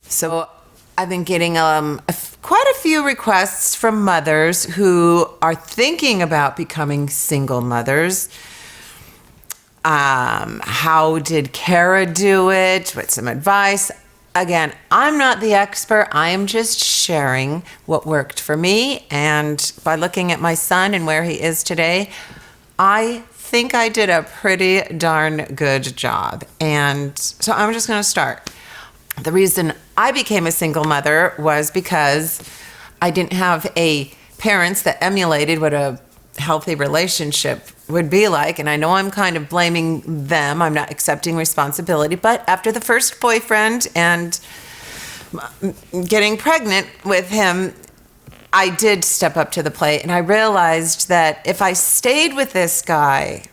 So I've been getting quite a few requests from mothers who are thinking about becoming single mothers. How did Cara do it? What's some advice? Again, I'm not the expert. I am just sharing what worked for me. And by looking at my son and where he is today, I think I did a pretty darn good job. And so I'm just going to start. The reason I became a single mother was because I didn't have parents that emulated what a healthy relationship would be like. And I know I'm kind of blaming them. I'm not accepting responsibility. But after the first boyfriend and getting pregnant with him, I did step up to the plate. And I realized that if I stayed with this guy,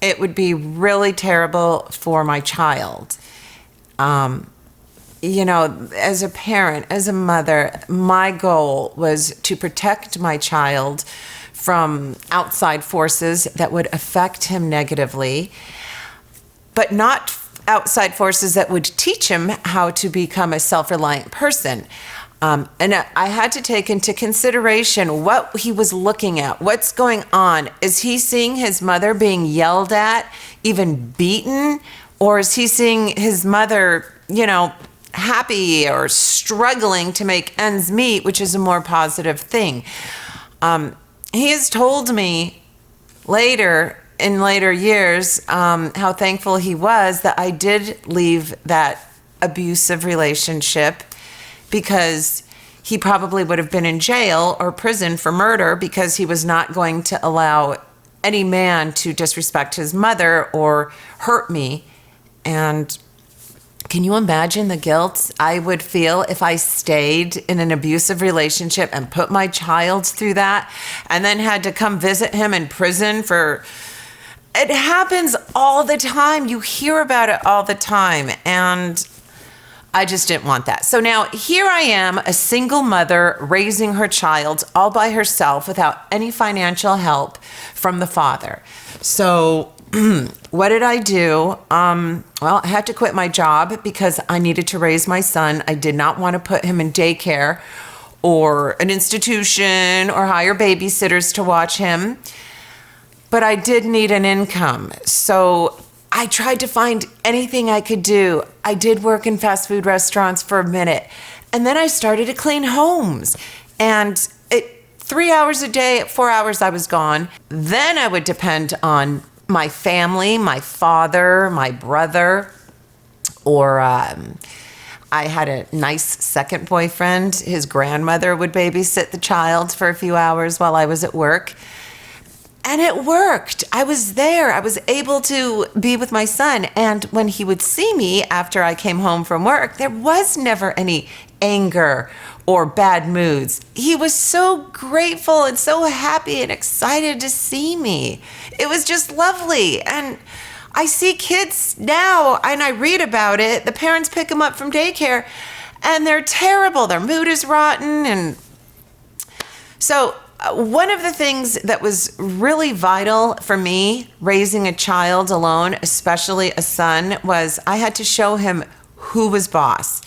it would be really terrible for my child. As a parent, as a mother, my goal was to protect my child from outside forces that would affect him negatively, but not outside forces that would teach him how to become a self-reliant person. And I had to take into consideration what he was looking at, what's going on. Is he seeing his mother being yelled at, even beaten? Or is he seeing his mother, happy or struggling to make ends meet, which is a more positive thing? He has told me in later years, how thankful he was that I did leave that abusive relationship, because he probably would have been in jail or prison for murder, because he was not going to allow any man to disrespect his mother or hurt me. And can you imagine the guilt I would feel if I stayed in an abusive relationship and put my child through that and then had to come visit him in prison for... It happens all the time. You hear about it all the time. And I just didn't want that. So now here I am, a single mother raising her child all by herself without any financial help from the father. So what did I do? Well, I had to quit my job because I needed to raise my son. I did not want to put him in daycare or an institution or hire babysitters to watch him. But I did need an income. So I tried to find anything I could do. I did work in fast food restaurants for a minute. And then I started to clean homes. And 3 hours a day, 4 hours I was gone. Then I would depend on my family, my father, my brother, or I had a nice second boyfriend. His grandmother would babysit the child for a few hours while I was at work. And it worked. I was there. I was able to be with my son. And when he would see me after I came home from work, there was never any anger or bad moods. He was so grateful and so happy and excited to see me. It was just lovely. And I see kids now, and I read about it. The parents pick them up from daycare, and they're terrible. Their mood is rotten. And so one of the things that was really vital for me raising a child alone, especially a son, was I had to show him who was boss.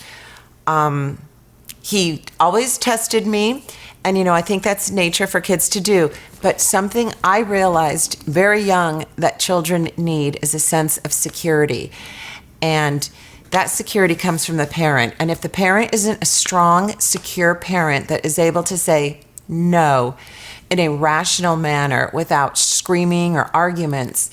He always tested me, and I think that's nature for kids to do. But something I realized very young that children need is a sense of security. And that security comes from the parent. And if the parent isn't a strong, secure parent that is able to say no in a rational manner without screaming or arguments,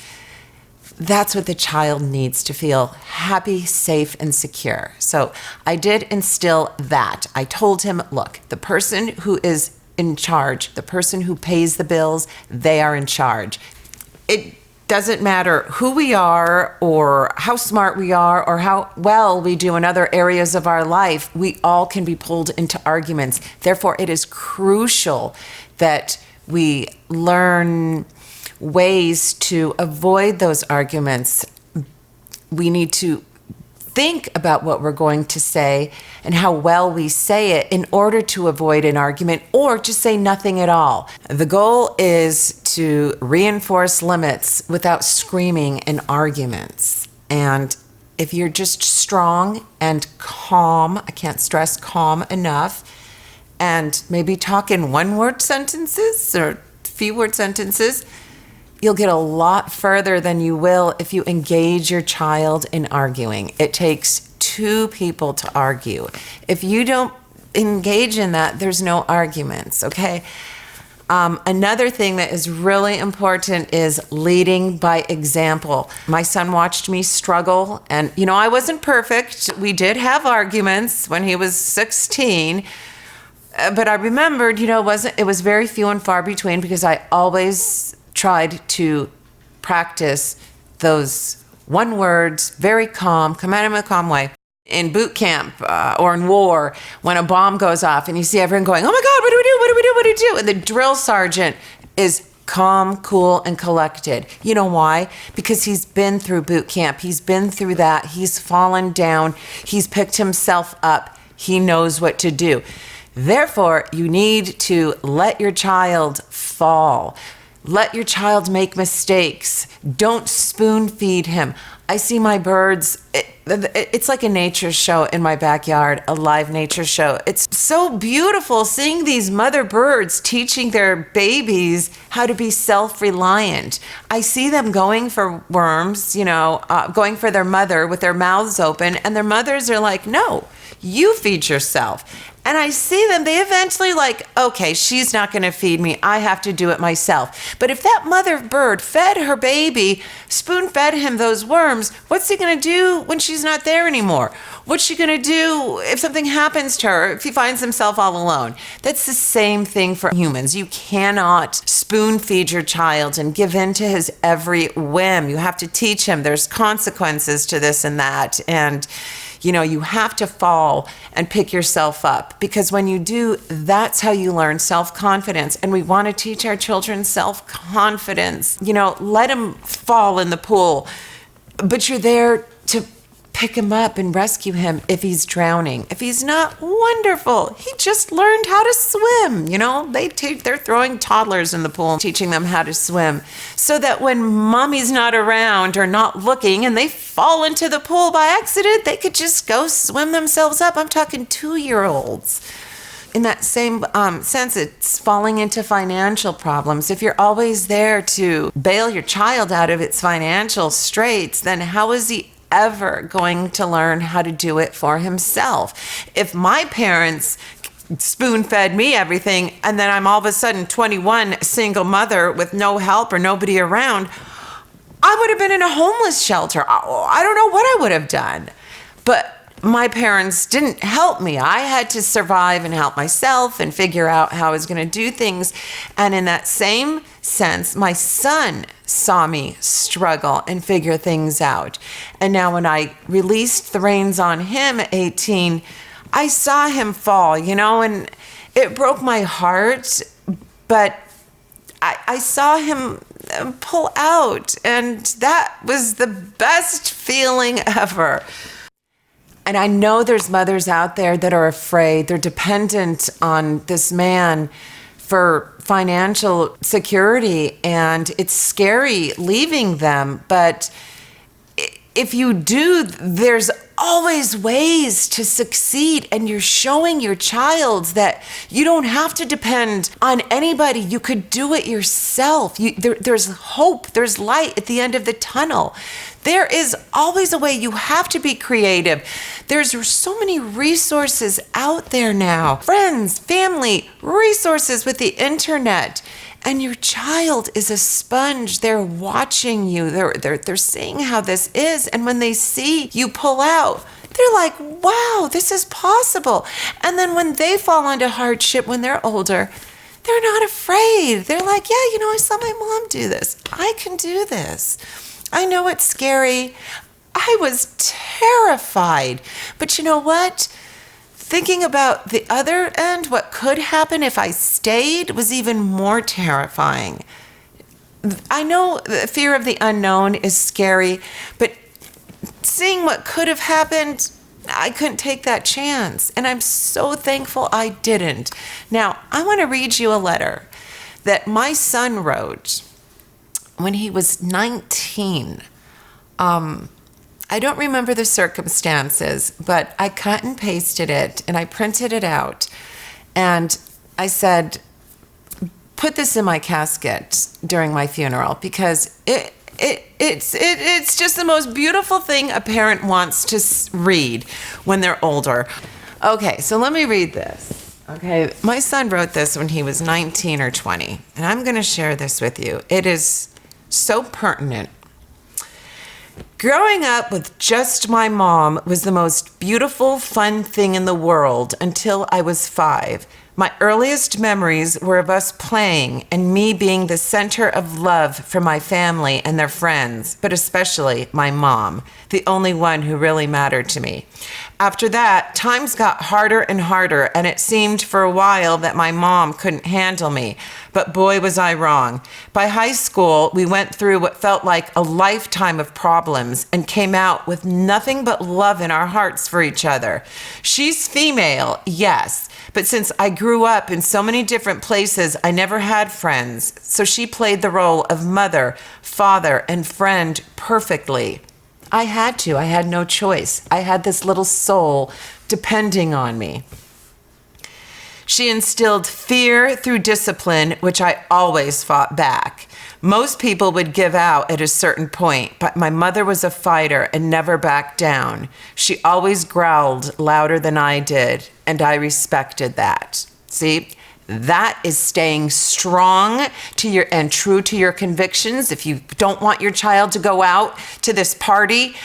that's what the child needs to feel happy, safe, and secure. So I did instill that. I told him, look, the person who is in charge, the person who pays the bills, they are in charge. It doesn't matter who we are or how smart we are or how well we do in other areas of our life. We all can be pulled into arguments. Therefore, it is crucial that we learn ways to avoid those arguments. We need to think about what we're going to say and how well we say it in order to avoid an argument or just say nothing at all. The goal is to reinforce limits without screaming in arguments. And if you're just strong and calm, I can't stress calm enough, and maybe talk in one-word sentences or few-word sentences, you'll get a lot further than you will if you engage your child in arguing. It takes two people to argue. If you don't engage in that, there's no arguments, okay? Another thing that is really important is leading by example. My son watched me struggle, and I wasn't perfect. We did have arguments when he was 16, but I remembered, it was very few and far between, because I always tried to practice those one words, very calm, come at him in a calm way. In boot camp or in war, when a bomb goes off and you see everyone going, oh my God, what do we do? What do we do? What do we do? And the drill sergeant is calm, cool, and collected. You know why? Because he's been through boot camp. He's been through that. He's fallen down. He's picked himself up. He knows what to do. Therefore, you need to let your child fall. Let your child make mistakes. Don't spoon feed him. I see my birds, it's like a nature show in my backyard, a live nature show. It's so beautiful seeing these mother birds teaching their babies how to be self-reliant. I see them going for worms, going for their mother with their mouths open, and their mothers are like, no, you feed yourself. And I see them, they eventually okay, she's not going to feed me. I have to do it myself. But if that mother bird fed her baby, spoon-fed him those worms, what's he going to do when she's not there anymore? What's she going to do if something happens to her, if he finds himself all alone? That's the same thing for humans. You cannot spoon-feed your child and give in to his every whim. You have to teach him there's consequences to this and that. And you have to fall and pick yourself up, because when you do, that's how you learn self-confidence. And we want to teach our children self-confidence. Let him fall in the pool, but you're there to pick him up and rescue him if he's drowning. If he's not, wonderful. He just learned how to swim. They're throwing toddlers in the pool, teaching them how to swim, so that when mommy's not around or not looking and they fall into the pool by accident, they could just go swim themselves up. I'm talking 2-year-olds. In that same sense, it's falling into financial problems. If you're always there to bail your child out of its financial straits, then how is he ever going to learn how to do it for himself? If my parents spoon-fed me everything, and then I'm all of a sudden 21, single mother with no help or nobody around, I would have been in a homeless shelter. I don't know what I would have done. But my parents didn't help me. I had to survive and help myself and figure out how I was going to do things. And in that same sense, my son saw me struggle and figure things out. And now when I released the reins on him at 18, I saw him fall, and it broke my heart, but I saw him pull out, and that was the best feeling ever. And I know there's mothers out there that are afraid. They're dependent on this man for financial security, and it's scary leaving them. But if you do, there's always ways to succeed, and you're showing your child that you don't have to depend on anybody. You could do it yourself. There's hope. There's light at the end of the tunnel. There is always a way. You have to be creative. There's so many resources out there now. Friends, family, resources with the internet. And your child is a sponge. They're watching you. They're seeing how this is. And when they see you pull out, they're like, wow, this is possible. And then when they fall into hardship when they're older, they're not afraid. They're like, yeah, I saw my mom do this. I can do this. I know it's scary. I was terrified. But you know what? Thinking about the other end, what could happen if I stayed, was even more terrifying. I know the fear of the unknown is scary, but seeing what could have happened, I couldn't take that chance. And I'm so thankful I didn't. Now, I want to read you a letter that my son wrote when he was 19. I don't remember the circumstances, but I cut and pasted it and I printed it out. And I said, put this in my casket during my funeral, because it's just the most beautiful thing a parent wants to read when they're older. Okay, so let me read this. Okay, my son wrote this when he was 19 or 20, and I'm going to share this with you. It is so pertinent. Growing up with just my mom was the most beautiful, fun thing in the world until I was 5. My earliest memories were of us playing and me being the center of love for my family and their friends, but especially my mom, the only one who really mattered to me. After that, times got harder and harder, and it seemed for a while that my mom couldn't handle me. But boy, was I wrong. By high school, we went through what felt like a lifetime of problems and came out with nothing but love in our hearts for each other. She's female, yes, but since I grew up in so many different places, I never had friends. So she played the role of mother, father, and friend perfectly. I had to. I had no choice. I had this little soul depending on me. She instilled fear through discipline, which I always fought back. Most people would give out at a certain point, but my mother was a fighter and never backed down. She always growled louder than I did, and I respected that. See? That is staying strong to your and true to your convictions. If you don't want your child to go out to this party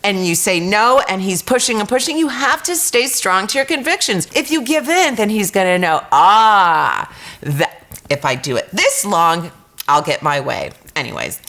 and you say no and he's pushing and pushing, you have to stay strong to your convictions. If you give in, then he's going to know, that if I do it this long, I'll get my way. Anyways,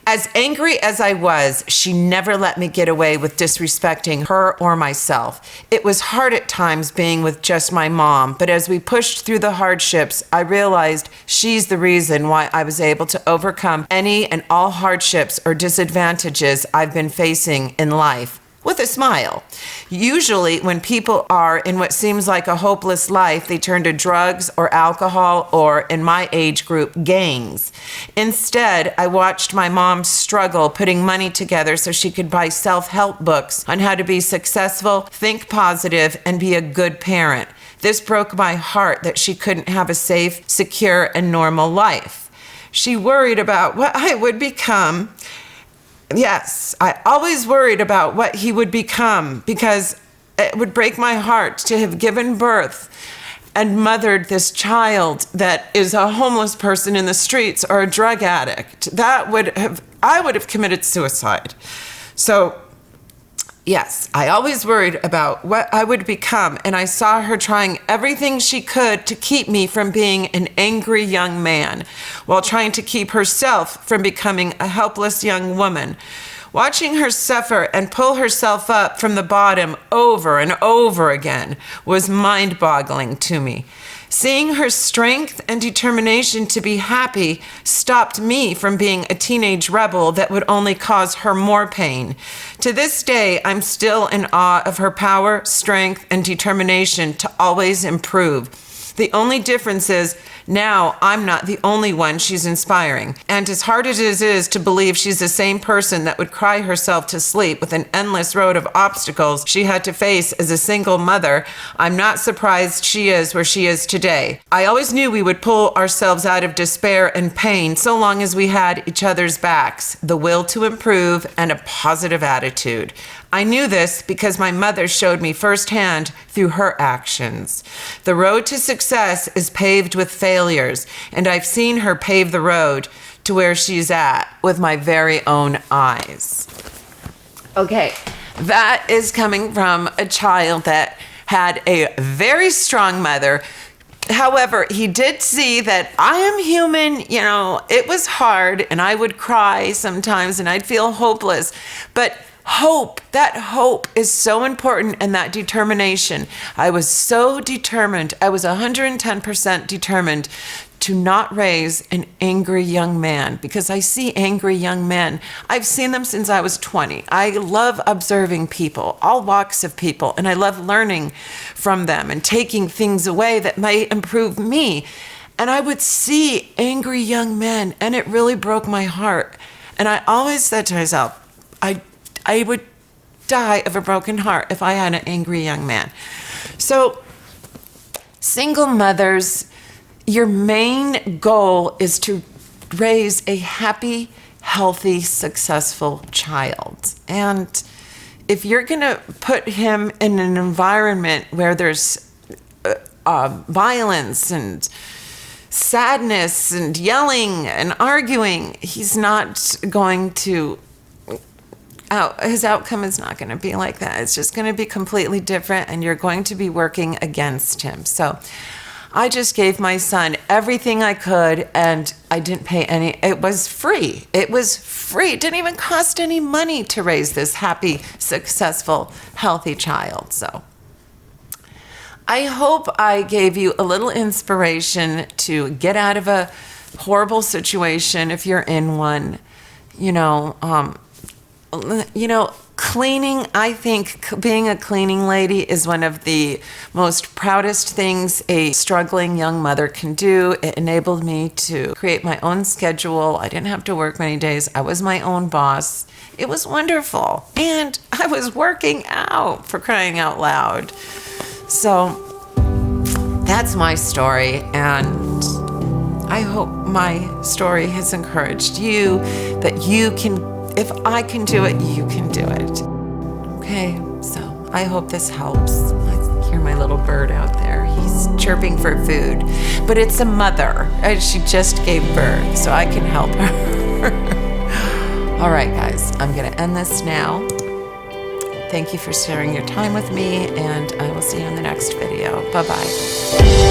as angry as I was, she never let me get away with disrespecting her or myself. It was hard at times being with just my mom, but as we pushed through the hardships, I realized she's the reason why I was able to overcome any and all hardships or disadvantages I've been facing in life. With a smile. Usually when people are in what seems like a hopeless life, they turn to drugs or alcohol or, in my age group, gangs. Instead, I watched my mom struggle putting money together so she could buy self-help books on how to be successful, think positive, and be a good parent. This broke my heart that she couldn't have a safe, secure, and normal life. She worried about what I would become. Yes, I always worried about what he would become, because it would break my heart to have given birth and mothered this child that is a homeless person in the streets or a drug addict. I would have committed suicide. So, yes, I always worried about what I would become, and I saw her trying everything she could to keep me from being an angry young man, while trying to keep herself from becoming a helpless young woman. Watching her suffer and pull herself up from the bottom over and over again was mind-boggling to me. Seeing her strength and determination to be happy stopped me from being a teenage rebel that would only cause her more pain. To this day, I'm still in awe of her power, strength, and determination to always improve. The only difference is now I'm not the only one she's inspiring. And as hard as it is to believe she's the same person that would cry herself to sleep with an endless road of obstacles she had to face as a single mother, I'm not surprised she is where she is today. I always knew we would pull ourselves out of despair and pain so long as we had each other's backs, the will to improve, and a positive attitude. I knew this because my mother showed me firsthand through her actions. The road to success is paved with failures, and I've seen her pave the road to where she's at with my very own eyes. Okay, that is coming from a child that had a very strong mother. However, he did see that I am human, it was hard, and I would cry sometimes, and I'd feel hopeless, but that hope is so important, and that determination. I was so determined. I was 110% determined to not raise an angry young man, because I see angry young men. I've seen them since I was 20. I love observing people, all walks of people, and I love learning from them and taking things away that might improve me. And I would see angry young men, and it really broke my heart. And I always said to myself, I would die of a broken heart if I had an angry young man. So, single mothers, your main goal is to raise a happy, healthy, successful child. And if you're going to put him in an environment where there's violence and sadness and yelling and arguing, he's not going to, his outcome is not going to be like that. It's just going to be completely different, and you're going to be working against him. So I just gave my son everything I could, and I didn't pay any. It was free. It was free. It didn't even cost any money to raise this happy, successful, healthy child. So I hope I gave you a little inspiration to get out of a horrible situation if you're in one. Cleaning, I think being a cleaning lady is one of the most proudest things a struggling young mother can do. It enabled me to create my own schedule. I didn't have to work many days. I was my own boss. It was wonderful. And I was working out, for crying out loud. So that's my story. And I hope my story has encouraged you that you can, if I can do it, you can do it. Okay, so I hope this helps. I hear my little bird out there. He's chirping for food. But it's a mother. She just gave birth, so I can help her. All right, guys, I'm going to end this now. Thank you for sharing your time with me, and I will see you in the next video. Bye-bye.